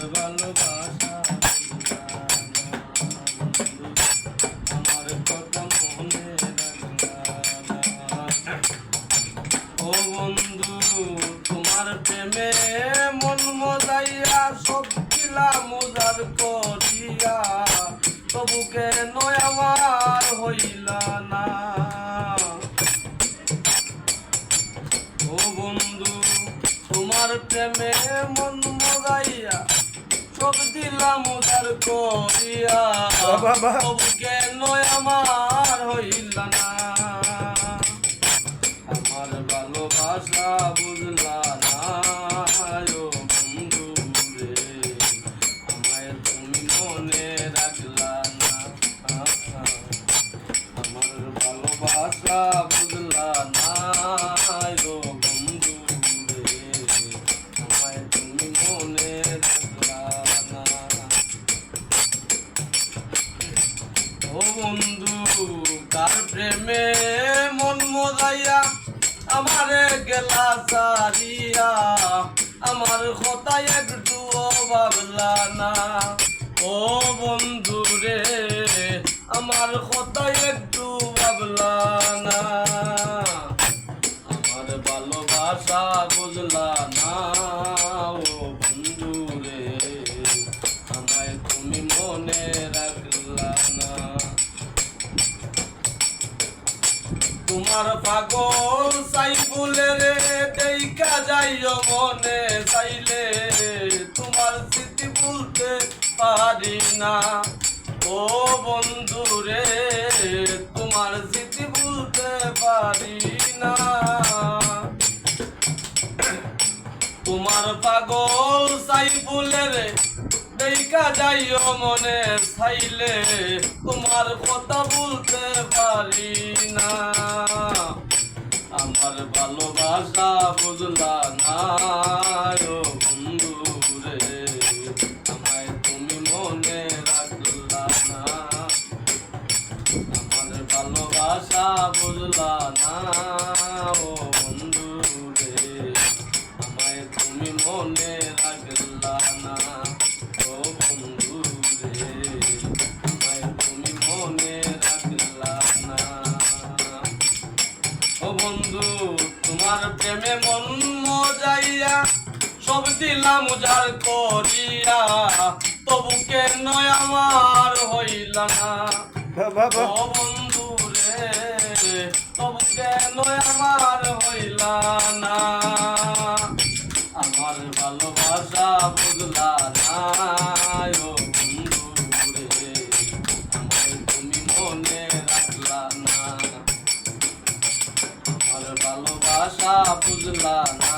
ভালোবাসা আমার কথা মনে ও বন্ধু তোমার প্রেমে মন মজাইয়া সব দিলাম উজাড় করিয়া তবু কেন আমার হইলা না ও বন্ধু তোমার প্রেমে মন মজাইয়া সব দিলাম উজাড় করিয়া তবু কেন আমার হইলা না আমার ভালোবাসা বুঝলা না ও বন্ধু রে আমায় তুমি মনে রাখলা না আমার ভালোবাসা বুঝলা না ও বন্ধু রে আমায় তুমি মনে রাখলা না ও বন্ধু কার প্রেমে মন মজাইয়া আমারে গেলা সারিয়া আমার কথা একটু ভাবলা না ও বন্ধু রে আমার কথা একটু ভাবলা না আমার ভালোবাসা বুঝলা না ও বন্ধু রে আমায় তুমি মনে রাখলা না তোমার পাগল সাইফুলের দেখা যাইও মনে চাইলে তোমার স্মৃতি ভুলতে পারি না ও বন্ধু রে তোমার স্মৃতি ভুলতে পারি না তোমার পাগল সাইফুলের দেখা যাইও মনে চাইলে তোমার কথা বলতে পারি না আমার ভালোবাসা বুঝলা না ও বন্ধু রে আমায় তুমি মনে রাখলা না আমার ভালোবাসা বুঝলা না ও বন্ধু রে আমায় তুমি মনে রাখলা না ও বন্ধু রে আমায় তুমি মনে রাখলা না ও বন্ধু তোমার প্রেমে মন মজাইয়া সব দিলাম উজাড় করিয়া তবু কেন আমার হইলা না ও বন্ধু রে তবু কেন আমার হইলা না আমার ভালোবাসা বুঝলা না ও বন্ধু রে আমায় তুমি মনে রাখলা না আমার ভালোবাসা বুঝলা না